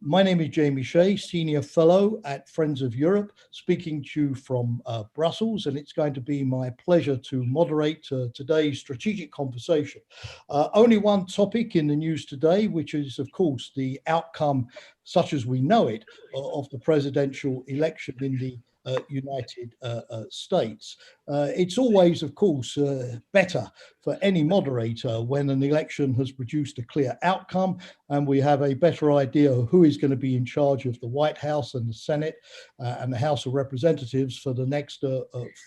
My name is Jamie Shea, Senior Fellow at Friends of Europe, speaking to you from Brussels, and it's going to be my pleasure to moderate today's strategic conversation. Only one topic in the news today, which is, of course, the outcome, such as we know it, of the presidential election in the United States. It's always, of course, better for any moderator when an election has produced a clear outcome and we have a better idea of who is going to be in charge of the White House and the Senate and the House of Representatives for the next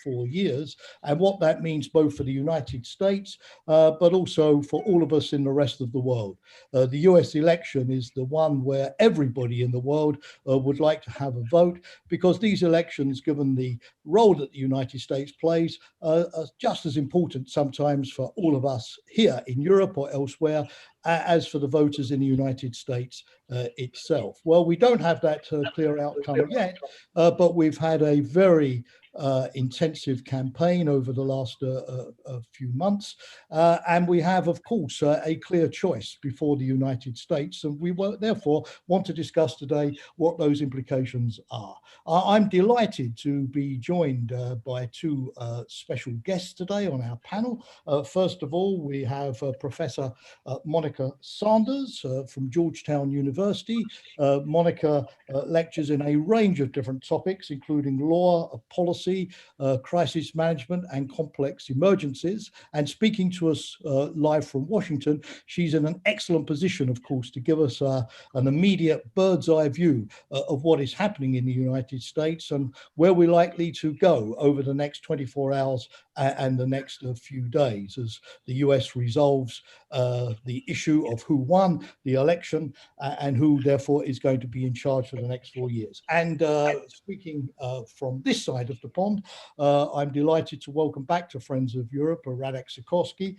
4 years, and what that means both for the United States, but also for all of us in the rest of the world. The US election is the one where everybody in the world would like to have a vote, because these elections, given the role that the United States plays, are just as important sometimes for all of us here in Europe or elsewhere as for the voters in the United States itself. Well, we don't have that clear outcome yet, but we've had a very intensive campaign over the last few months. And we have, of course, a clear choice before the United States. And we therefore want to discuss today what those implications are. I'm delighted to be joined by two special guests today on our panel. First of all, we have Professor Monica Sanders from Georgetown University. Monica lectures in a range of different topics, including law, policy, crisis management, and complex emergencies. And speaking to us live from Washington, she's in an excellent position, of course, to give us an immediate bird's eye view of what is happening in the United States and where we're likely to go over the next 24 hours and the next few days as the US resolves the issue of who won the election and who therefore is going to be in charge for the next 4 years. And speaking from this side of the pond, I'm delighted to welcome back to Friends of Europe Radek Sikorski.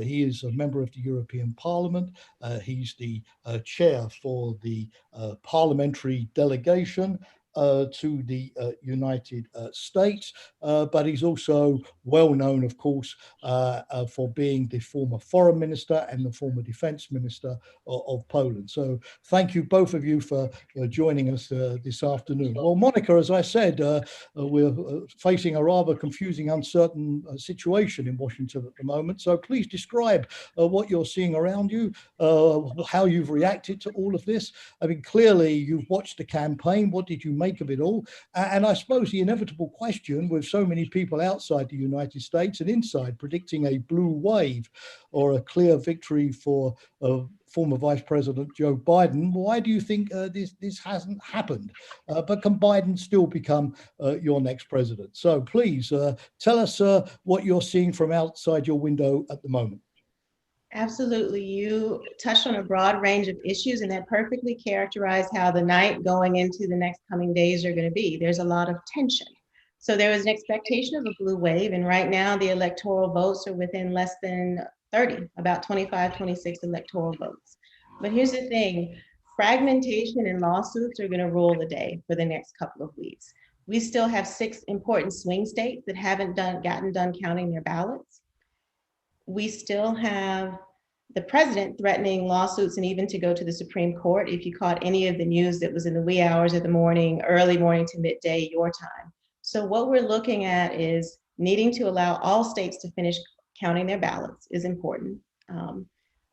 He is a member of the European Parliament. He's the chair for the parliamentary delegation to the United States, but he's also well known, of course, for being the former foreign minister and the former defense minister of Poland. So thank you, both of you, for joining us this afternoon. Well, Monica, as I said, we're facing a rather confusing, uncertain situation in Washington at the moment. So please describe what you're seeing around you, how you've reacted to all of this. I mean, clearly you've watched the campaign. What did you make of it all? And I suppose the inevitable question, with so many people outside the United States and inside predicting a blue wave or a clear victory for former Vice President Joe Biden, why do you think this hasn't happened? But can Biden still become your next president? So please tell us what you're seeing from outside your window at the moment. Absolutely. You touched on a broad range of issues, and that perfectly characterized how the night going into the next coming days are going to be. There's a lot of tension. So there was an expectation of a blue wave, and right now the electoral votes are within less than 30, about 25, 26 electoral votes. But here's the thing, fragmentation and lawsuits are going to rule the day for the next couple of weeks. We still have 6 important swing states that haven't gotten done counting their ballots. We still have the president threatening lawsuits and even to go to the Supreme Court if you caught any of the news that was in the wee hours of the morning, early morning to midday, your time. So what we're looking at is needing to allow all states to finish counting their ballots is important.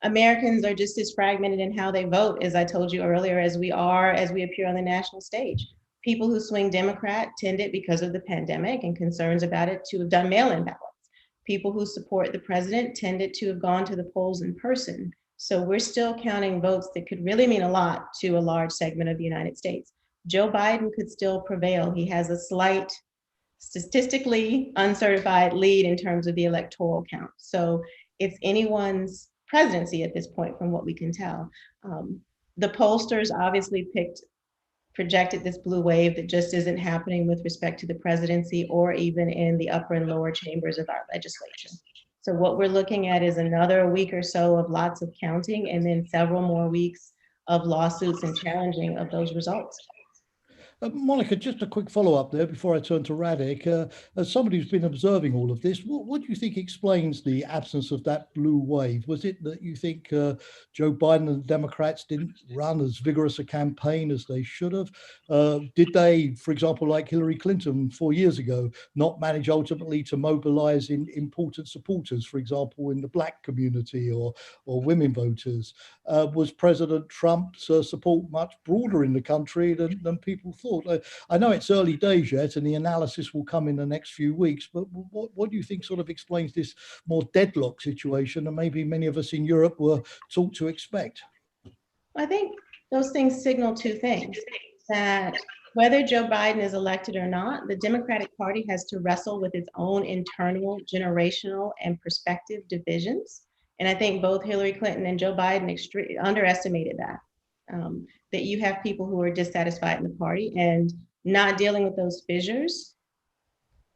Americans are just as fragmented in how they vote, as I told you earlier, as we appear on the national stage. People who swing Democrat tended, because of the pandemic and concerns about it, to have done mail-in ballots. People who support the president tended to have gone to the polls in person. So we're still counting votes that could really mean a lot to a large segment of the United States. Joe Biden could still prevail. He has a slight, statistically uncertified lead in terms of the electoral count. So it's anyone's presidency at this point, from what we can tell. The pollsters obviously projected this blue wave that just isn't happening with respect to the presidency or even in the upper and lower chambers of our legislature. So what we're looking at is another week or so of lots of counting, and then several more weeks of lawsuits and challenging of those results. Monica, just a quick follow-up there before I turn to Radek. As somebody who's been observing all of this, what do you think explains the absence of that blue wave? Was it that you think Joe Biden and the Democrats didn't run as vigorous a campaign as they should have? Did they, for example, like Hillary Clinton 4 years ago, not manage ultimately to mobilize in important supporters, for example, in the Black community or women voters? Was President Trump's support much broader in the country than people thought? I know it's early days yet, and the analysis will come in the next few weeks, but what do you think sort of explains this more deadlock situation and maybe many of us in Europe were taught to expect? I think those things signal two things: that whether Joe Biden is elected or not, the Democratic Party has to wrestle with its own internal, generational, and perspective divisions. And I think both Hillary Clinton and Joe Biden underestimated that. That you have people who are dissatisfied in the party, and not dealing with those fissures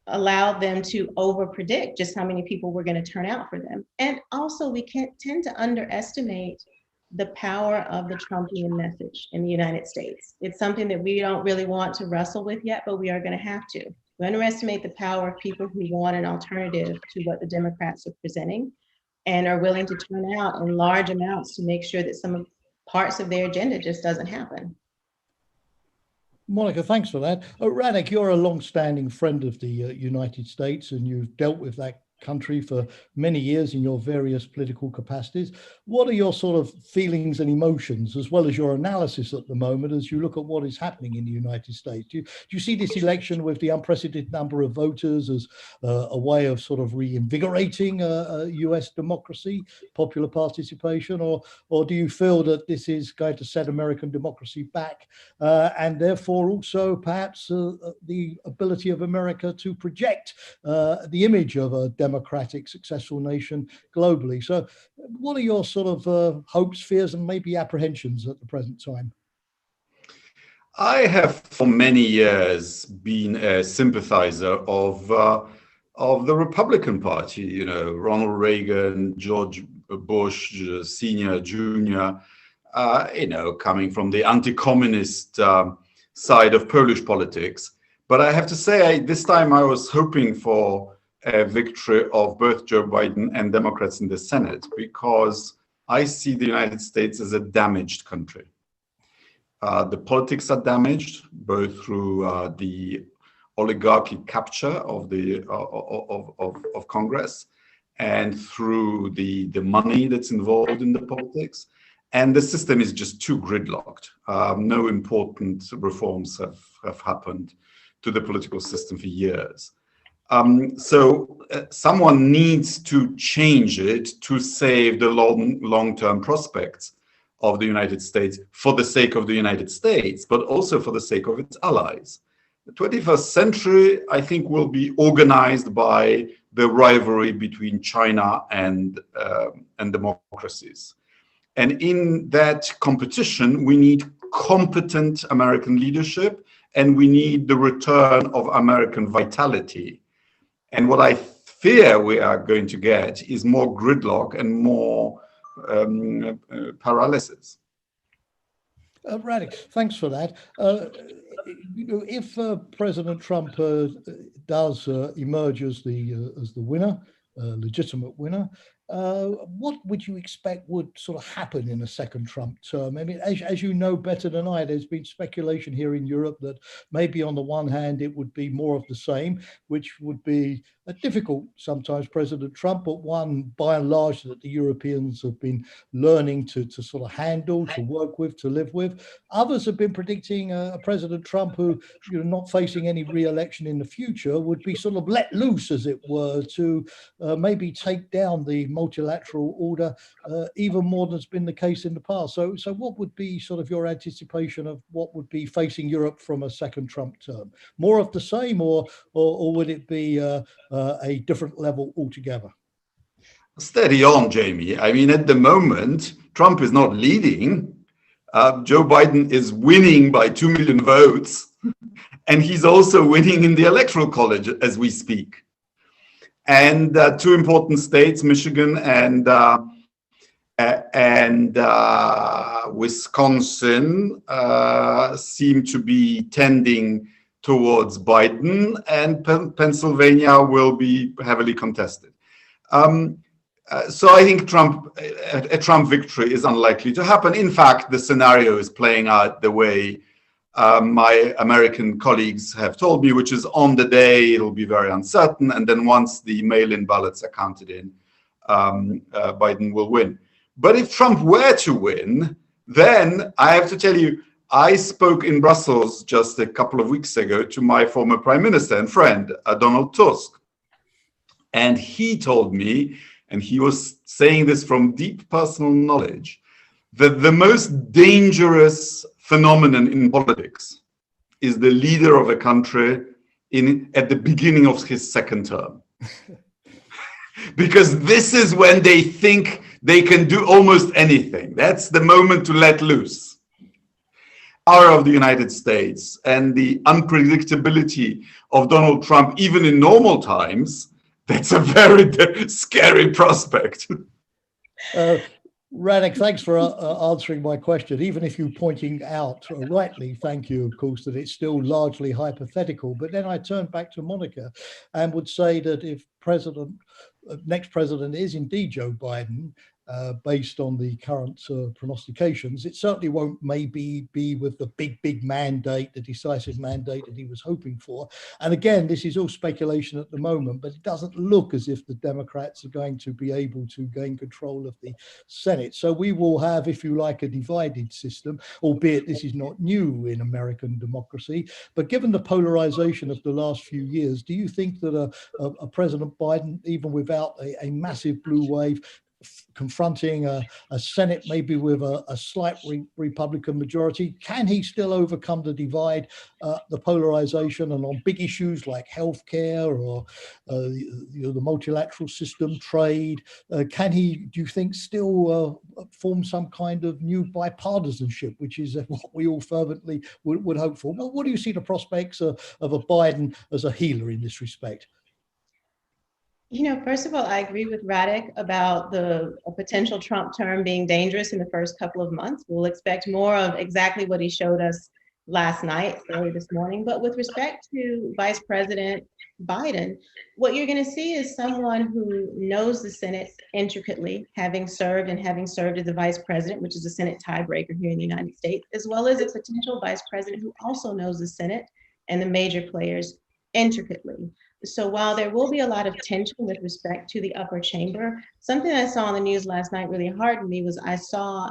allowed them to over-predict just how many people were going to turn out for them. And also, we can't tend to underestimate the power of the Trumpian message in the United States. It's something that we don't really want to wrestle with yet, but we are going to have to. We underestimate the power of people who want an alternative to what the Democrats are presenting and are willing to turn out in large amounts to make sure that some of parts of their agenda just doesn't happen. Monica, thanks for that. Radek, you're a long-standing friend of the United States, and you've dealt with that country for many years in your various political capacities. What are your sort of feelings and emotions, as well as your analysis at the moment, as you look at what is happening in the United States? Do you see this election with the unprecedented number of voters as a way of sort of reinvigorating US democracy, popular participation, or do you feel that this is going to set American democracy back and therefore also perhaps the ability of America to project the image of a democratic, successful nation globally? So what are your sort of hopes, fears, and maybe apprehensions at the present time? I have for many years been a sympathizer of the Republican Party, you know, Ronald Reagan, George Bush, Senior, Junior, you know, coming from the anti-communist side of Polish politics. But I have to say, this time I was hoping for a victory of both Joe Biden and Democrats in the Senate, because I see the United States as a damaged country. The politics are damaged, both through the oligarchy capture of the of Congress and through the money that's involved in the politics. And the system is just too gridlocked. No important reforms have happened to the political system for years. So someone needs to change it to save the long-term prospects of the United States for the sake of the United States, but also for the sake of its allies. The 21st century, I think, will be organized by the rivalry between China and democracies. And in that competition, we need competent American leadership, and we need the return of American vitality. And what I fear we are going to get is more gridlock and more paralysis. Radek, thanks for that. You know, if President Trump does emerge as the winner, legitimate winner, what would you expect would sort of happen in a second Trump term? I mean, as you know better than I, there's been speculation here in Europe that maybe on the one hand it would be more of the same, which would be a difficult sometimes President Trump, but one by and large that the Europeans have been learning to sort of handle, to work with, to live with. Others have been predicting a President Trump who, you know, not facing any re-election in the future, would be sort of let loose, as it were, to maybe take down the multilateral order even more than's been the case in the past. So what would be sort of your anticipation of what would be facing Europe from a second Trump term? More of the same, or would it be a different level altogether? Steady on, Jamie. I mean, at the moment, Trump is not leading. Joe Biden is winning by 2 million votes, and he's also winning in the Electoral College as we speak. And two important states, Michigan and and Wisconsin seem to be tending towards Biden, and Pennsylvania will be heavily contested. So I think a Trump victory is unlikely to happen. In fact, the scenario is playing out the way my American colleagues have told me, which is on the day it'll be very uncertain, and then once the mail-in ballots are counted in, Biden will win. But if Trump were to win, then I have to tell you, I spoke in Brussels just a couple of weeks ago to my former prime minister and friend, Donald Tusk. And he told me, and he was saying this from deep personal knowledge, that the most dangerous phenomenon in politics is the leader of a country at the beginning of his second term. Because this is when they think they can do almost anything. That's the moment to let loose. Power of the United States and the unpredictability of Donald Trump, even in normal times, that's a very scary prospect. Radek, thanks for answering my question. Even if you're pointing out rightly, thank you, of course, that it's still largely hypothetical. But then I turn back to Monica and would say that if next president is indeed Joe Biden, based on the current prognostications, it certainly won't maybe be with the big mandate, the decisive mandate that he was hoping for. And again, this is all speculation at the moment, but it doesn't look as if the Democrats are going to be able to gain control of the Senate. So we will have, if you like, a divided system, albeit this is not new in American democracy. But given the polarization of the last few years, do you think that a President Biden, even without a massive blue wave, confronting a Senate maybe with a slight Republican majority, can he still overcome the divide, the polarization, and on big issues like healthcare or the multilateral system, trade? Can he, do you think, still form some kind of new bipartisanship, which is what we all fervently would hope for? What do you see the prospects of a Biden as a healer in this respect? You know, first of all, I agree with Radek about a potential Trump term being dangerous in the first couple of months. We'll expect more of exactly what he showed us last night, early this morning. But with respect to Vice President Biden, what you're going to see is someone who knows the Senate intricately, having served as the vice president, which is a Senate tiebreaker here in the United States, as well as a potential vice president who also knows the Senate and the major players intricately. So while there will be a lot of tension with respect to the upper chamber, something I saw on the news last night really heartened me was I saw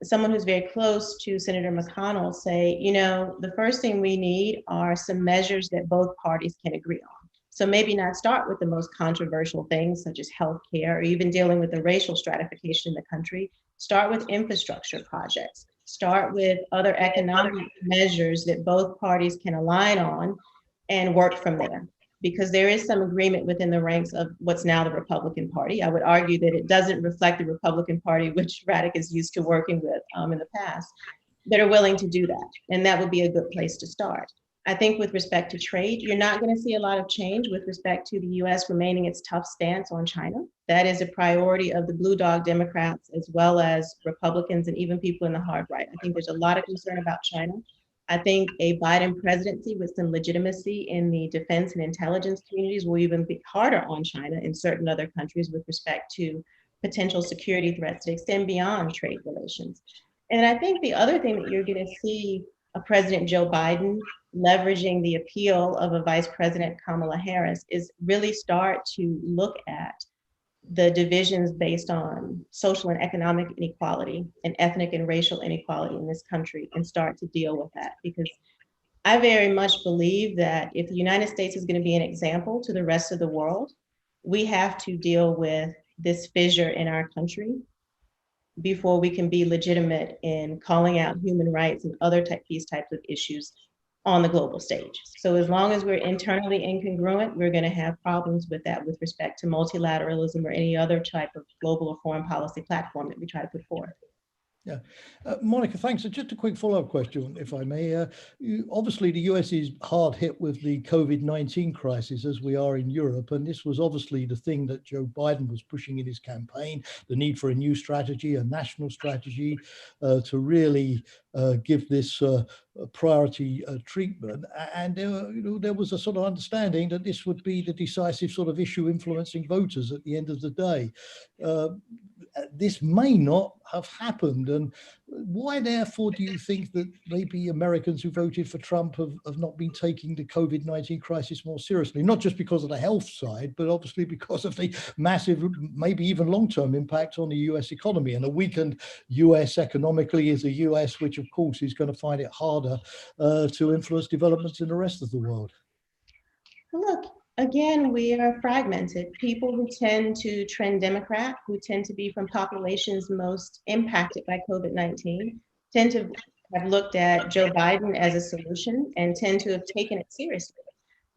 someone who's very close to Senator McConnell say, you know, the first thing we need are some measures that both parties can agree on. So maybe not start with the most controversial things such as healthcare or even dealing with the racial stratification in the country. Start with infrastructure projects. Start with other economic measures that both parties can align on and work from there. Because there is some agreement within the ranks of what's now the Republican Party. I would argue that it doesn't reflect the Republican Party, which Radek is used to working with in the past, that are willing to do that. And that would be a good place to start. I think with respect to trade, you're not going to see a lot of change with respect to the US remaining its tough stance on China. That is a priority of the Blue Dog Democrats, as well as Republicans and even people in the hard right. I think there's a lot of concern about China. I think a Biden presidency with some legitimacy in the defense and intelligence communities will even be harder on China in certain other countries with respect to potential security threats that extend beyond trade relations. And I think the other thing that you're going to see a President Joe Biden leveraging the appeal of a Vice President Kamala Harris is really start to look at the divisions based on social and economic inequality and ethnic and racial inequality in this country and start to deal with that. Because I very much believe that if the United States is going to be an example to the rest of the world, we have to deal with this fissure in our country before we can be legitimate in calling out human rights and these types of issues on the global stage. So as long as we're internally incongruent, we're going to have problems with that with respect to multilateralism or any other type of global or foreign policy platform that we try to put forth. Yeah. Monica, thanks. Just a quick follow-up question, if I may. Obviously, the US is hard hit with the COVID-19 crisis, as we are in Europe. And this was obviously the thing that Joe Biden was pushing in his campaign, the need for a new strategy, a national strategy to really give this priority treatment. And there was a sort of understanding that this would be the decisive sort of issue influencing voters at the end of the day. This may not have happened. And why, therefore, do you think that maybe Americans who voted for Trump have not been taking the COVID-19 crisis more seriously? Not just because of the health side, but obviously because of the massive, maybe even long-term impact on the US economy. And a weakened US economically is a US which, of course, is going to find it harder to influence developments in the rest of the world. Look, again, we are fragmented. People who tend to trend Democrat, who tend to be from populations most impacted by COVID-19, tend to have looked at Joe Biden as a solution and tend to have taken it seriously.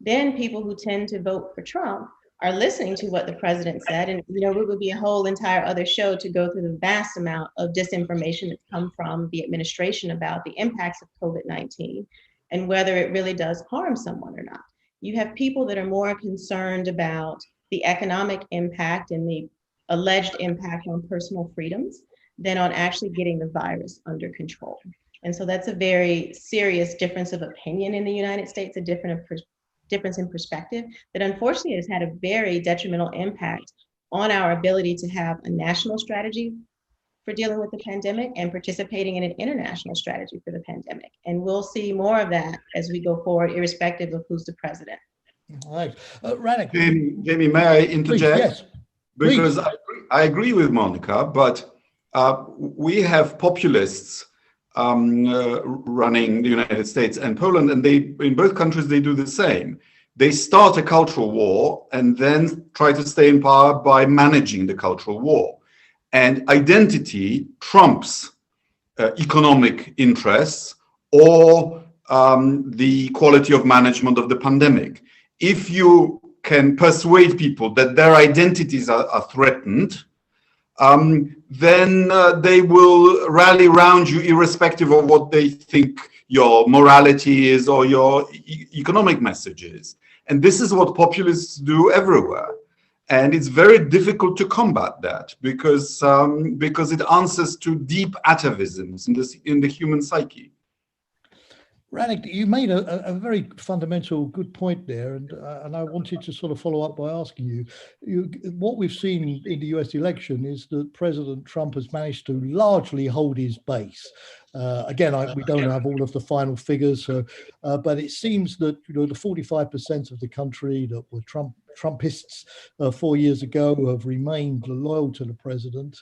Then people who tend to vote for Trump are listening to what the president said. And, it would be a whole entire other show to go through the vast amount of disinformation that's come from the administration about the impacts of COVID-19 and whether it really does harm someone or not. You have people that are more concerned about the economic impact and the alleged impact on personal freedoms than on actually getting the virus under control. And so that's a very serious difference of opinion in the United States, a difference in perspective that unfortunately has had a very detrimental impact on our ability to have a national strategy for dealing with the pandemic and participating in an international strategy for the pandemic. And we'll see more of that as we go forward, irrespective of who's the president. All right. Radek. Jamie, may I interject? Please, yes. Because I agree with Monica, but we have populists running the United States and Poland, and in both countries they do the same. They start a cultural war and then try to stay in power by managing the cultural war. And identity trumps economic interests or the quality of management of the pandemic. If you can persuade people that their identities are threatened, then they will rally around you irrespective of what they think your morality is or your economic message is. And this is what populists do everywhere. And it's very difficult to combat that because it answers to deep atavisms in the human psyche. Radek, you made a very fundamental good point there, and I wanted to sort of follow up by asking you, what we've seen in the US election is that President Trump has managed to largely hold his base. Again, we don't have all of the final figures, but it seems that the 45% of the country that were Trumpists 4 years ago have remained loyal to the president,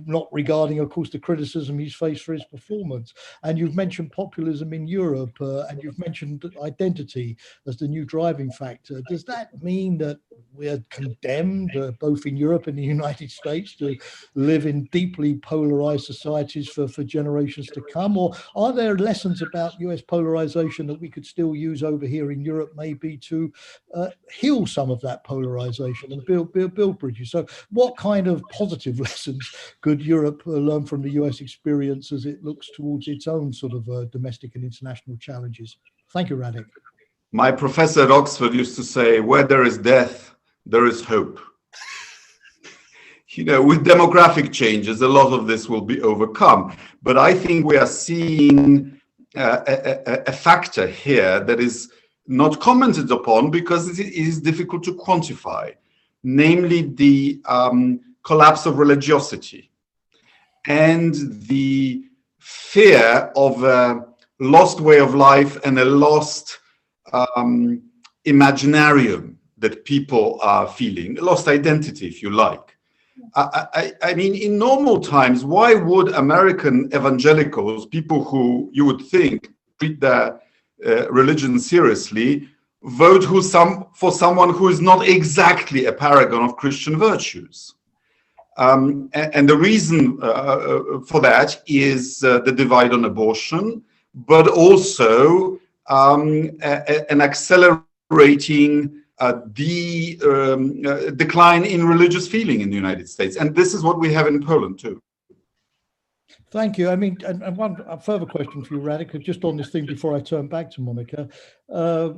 not regarding, of course, the criticism he's faced for his performance. And you've mentioned populism in Europe, and you've mentioned identity as the new driving factor. Does that mean that we're condemned, both in Europe and the United States, to live in deeply polarized societies for generations to come? Or are there lessons about US polarization that we could still use over here in Europe, maybe to heal some of that polarization and build bridges? So what kind of positive lessons could Europe learn from the US experience as it looks towards its own sort of domestic and international challenges? Thank you, Radek. My professor at Oxford used to say, where there is death, there is hope. With demographic changes, a lot of this will be overcome. But I think we are seeing a factor here that is not commented upon because it is difficult to quantify, namely the collapse of religiosity and the fear of a lost way of life and a lost imaginarium that people are feeling, a lost identity, if you like. I mean, in normal times, why would American evangelicals, people who you would think treat their religion seriously, vote for someone who is not exactly a paragon of Christian virtues? And the reason for that is the divide on abortion, but also an accelerating decline in religious feeling in the United States. And this is what we have in Poland too. Thank you. I mean, and one a further question for you, Radhika, just on this thing before I turn back to Monica. Uh,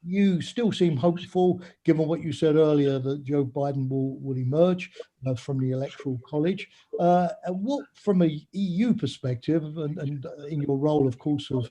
you still seem hopeful, given what you said earlier, that Joe Biden will emerge from the Electoral College. And what, from a EU perspective, and in your role, of course, of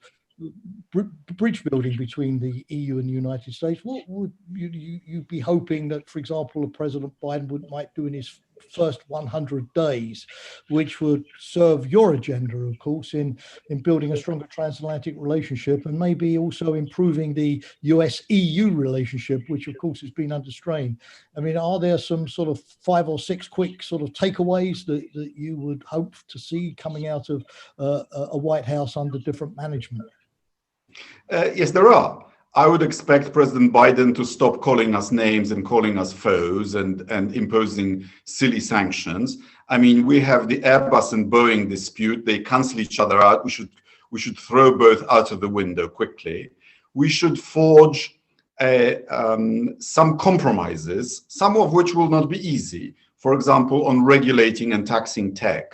bridge building between the EU and the United States, what would you be hoping that, for example, President Biden might do in his first 100 days, which would serve your agenda, of course, in building a stronger transatlantic relationship and maybe also improving the US-EU relationship, which of course has been under strain? I mean, are there some sort of 5 or 6 quick sort of takeaways that you would hope to see coming out of a White House under different management? Yes, there are. I would expect President Biden to stop calling us names and calling us foes and imposing silly sanctions. I mean, we have the Airbus and Boeing dispute. They cancel each other out. We should throw both out of the window quickly. We should forge some compromises, some of which will not be easy. For example, on regulating and taxing tech,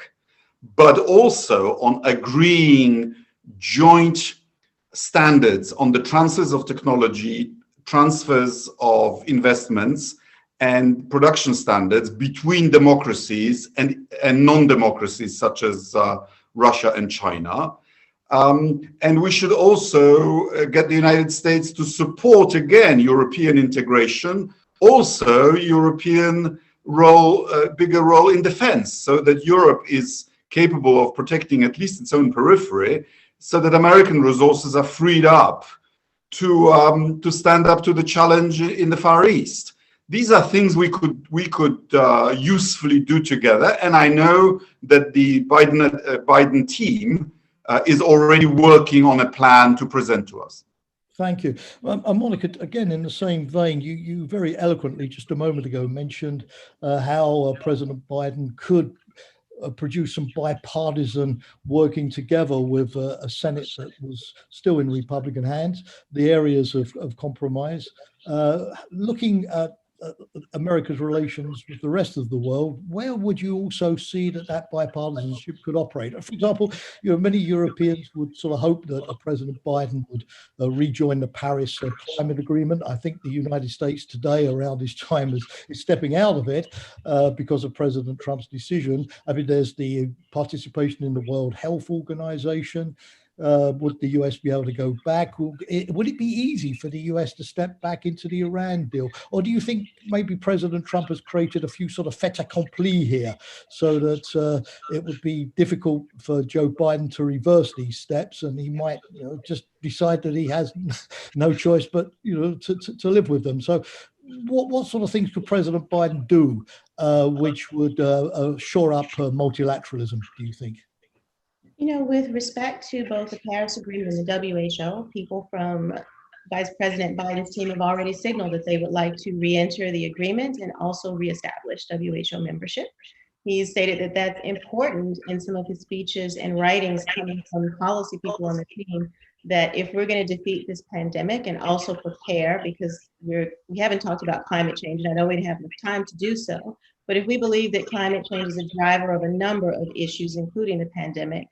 but also on agreeing joint standards on the transfers of technology, transfers of investments, and production standards between democracies and non-democracies such as Russia and China. And we should also get the United States to support, again, European integration, also European role, bigger role in defense, so that Europe is capable of protecting at least its own periphery, so that American resources are freed up to stand up to the challenge in the Far East. These are things we could usefully do together, and I know that the Biden team is already working on a plan to present to us. Thank you. Monica, again, in the same vein, you very eloquently just a moment ago mentioned how President Biden could produce some bipartisan working together with a Senate that was still in Republican hands, the areas of compromise, looking at America's relations with the rest of the world. Where would you also see that bipartisanship could operate? For example, many Europeans would sort of hope that President Biden would rejoin the Paris climate agreement. I think the United States today, around this time, is stepping out of it because of President Trump's decision. I mean, there's the participation in the World Health Organization. Would the US be able to go back? Would it be easy for the US to step back into the Iran deal? Or do you think maybe President Trump has created a few sort of fait accompli here so that it would be difficult for Joe Biden to reverse these steps, and he might just decide that he has no choice but to live with them? So what sort of things could President Biden do which would shore up multilateralism, do you think? With respect to both the Paris Agreement and the WHO, people from Vice President Biden's team have already signaled that they would like to re-enter the agreement and also reestablish WHO membership. He's stated that that's important in some of his speeches and writings coming from policy people on the team, that if we're going to defeat this pandemic and also prepare, because we haven't talked about climate change, and I know we didn't have enough time to do so, but if we believe that climate change is a driver of a number of issues, including the pandemic,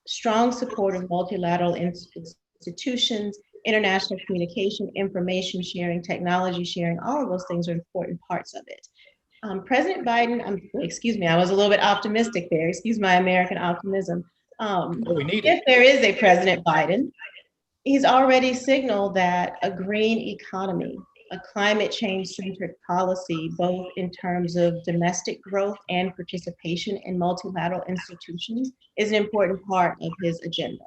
strong support of multilateral institutions, international communication, information sharing, technology sharing, all of those things are important parts of it. President Biden, excuse me, I was a little bit optimistic there. Excuse my American optimism. If there is a President Biden, he's already signaled that a green economy, a climate change centered policy, both in terms of domestic growth and participation in multilateral institutions, is an important part of his agenda.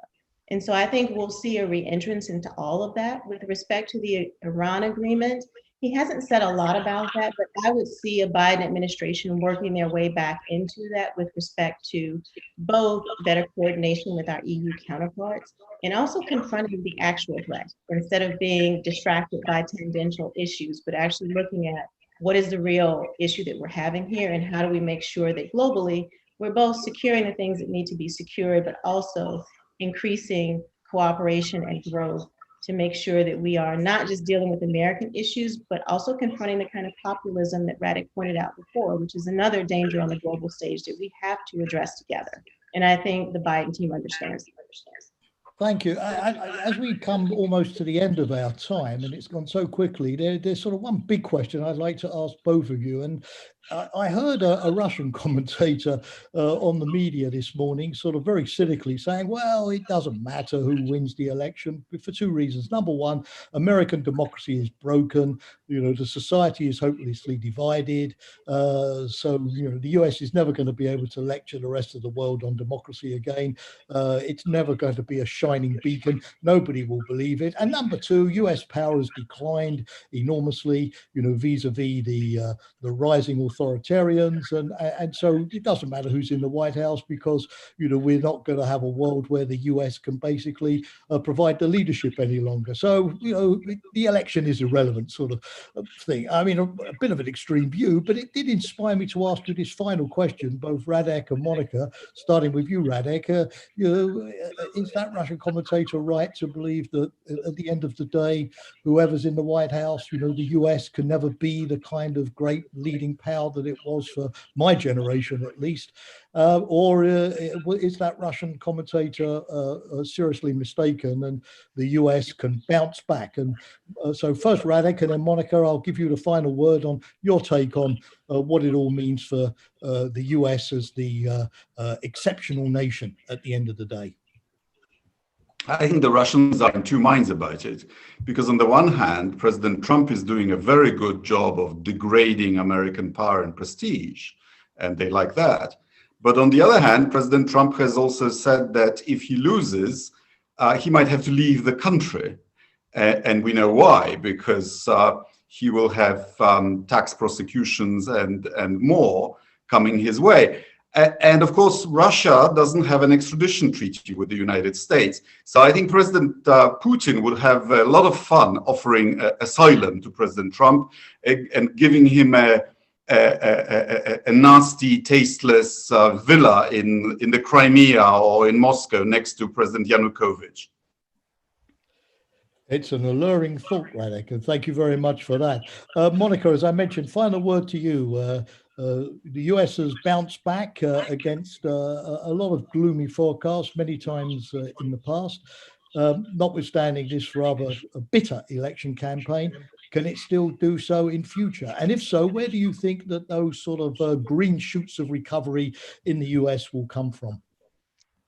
And so I think we'll see a re-entrance into all of that. With respect to the Iran agreement, he hasn't said a lot about that, but I would see a Biden administration working their way back into that with respect to both better coordination with our EU counterparts and also confronting the actual threat instead of being distracted by tangential issues, but actually looking at what is the real issue that we're having here and how do we make sure that globally we're both securing the things that need to be secured, but also increasing cooperation and growth to make sure that we are not just dealing with American issues, but also confronting the kind of populism that Radhik pointed out before, which is another danger on the global stage that we have to address together. And I think the Biden team understands. Thank you. As we come almost to the end of our time, and it's gone so quickly, there's sort of one big question I'd like to ask both of you. And I heard a Russian commentator on the media this morning, sort of very cynically saying, well, it doesn't matter who wins the election for two reasons. Number one, American democracy is broken. You know, the society is hopelessly divided. So, you know, the US is never going to be able to lecture the rest of the world on democracy again. It's never going to be a shining beacon. Nobody will believe it. And number two, US power has declined enormously, you know, vis-a-vis the rising authoritarians. And so it doesn't matter who's in the White House because, you know, we're not going to have a world where the US can basically provide the leadership any longer. So, you know, the election is irrelevant sort of thing. I mean, a bit of an extreme view, but it did inspire me to ask you this final question, both Radek and Monica, starting with you, Radek. You know, is that Russian commentator right to believe that at the end of the day, whoever's in the White House, you know, the US can never be the kind of great leading power that it was for my generation, at least? Or is that Russian commentator seriously mistaken and the US can bounce back? And so first Radek and then Monica, I'll give you the final word on your take on what it all means for the US as the exceptional nation at the end of the day. I think the Russians are in two minds about it, because on the one hand, President Trump is doing a very good job of degrading American power and prestige, and they like that. But on the other hand, President Trump has also said that if he loses, he might have to leave the country. And we know why, because he will have tax prosecutions and more coming his way. And of course, Russia doesn't have an extradition treaty with the United States. So I think President Putin would have a lot of fun offering asylum to President Trump and giving him a nasty, tasteless villa in the Crimea or in Moscow next to President Yanukovych. It's an alluring thought, Radek, and thank you very much for that. Monica, as I mentioned, final word to you. The US has bounced back against a lot of gloomy forecasts many times in the past. Notwithstanding this rather bitter election campaign, can it still do so in future? And if so, where do you think that those sort of green shoots of recovery in the US will come from?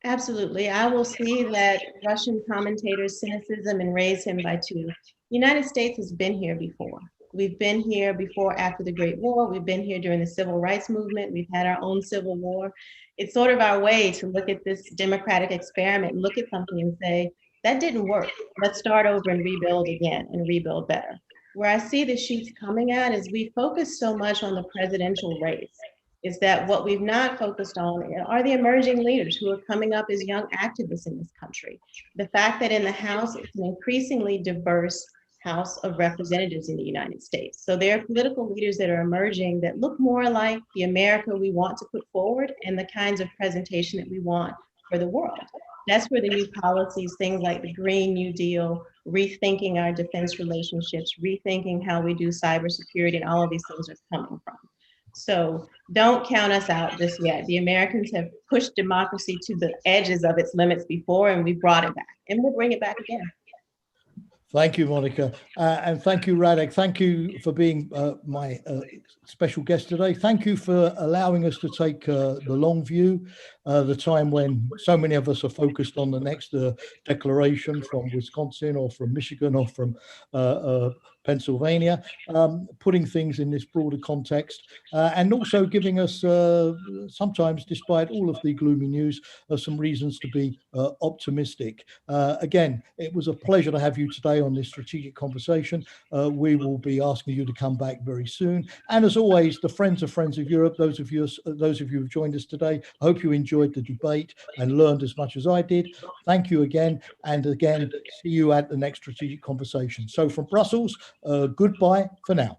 Absolutely. I will see that Russian commentators' cynicism and raise him by two. The United States has been here before. We've been here before after the Great War. We've been here during the Civil Rights Movement. We've had our own Civil War. It's sort of our way to look at this democratic experiment, look at something and say, that didn't work. Let's start over and rebuild again and rebuild better. Where I see the shoots coming at is we focus so much on the presidential race, is that what we've not focused on are the emerging leaders who are coming up as young activists in this country. The fact that in the House, it's an increasingly diverse House of Representatives in the United States. So there are political leaders that are emerging that look more like the America we want to put forward and the kinds of presentation that we want for the world. That's where the new policies, things like the Green New Deal, rethinking our defense relationships, rethinking how we do cybersecurity, and all of these things are coming from. So don't count us out just yet. The Americans have pushed democracy to the edges of its limits before, and we brought it back, and we'll bring it back again. Thank you, Monica. And thank you, Radek. Thank you for being my special guest today. Thank you for allowing us to take the long view, the time when so many of us are focused on the next declaration from Wisconsin or from Michigan or from Pennsylvania, putting things in this broader context, and also giving us sometimes, despite all of the gloomy news, some reasons to be optimistic. Again, it was a pleasure to have you today on this strategic conversation. We will be asking you to come back very soon. And as always, the Friends of Europe, those of you who've joined us today, I hope you enjoyed the debate and learned as much as I did. Thank you again. And again, see you at the next strategic conversation. So from Brussels, goodbye for now.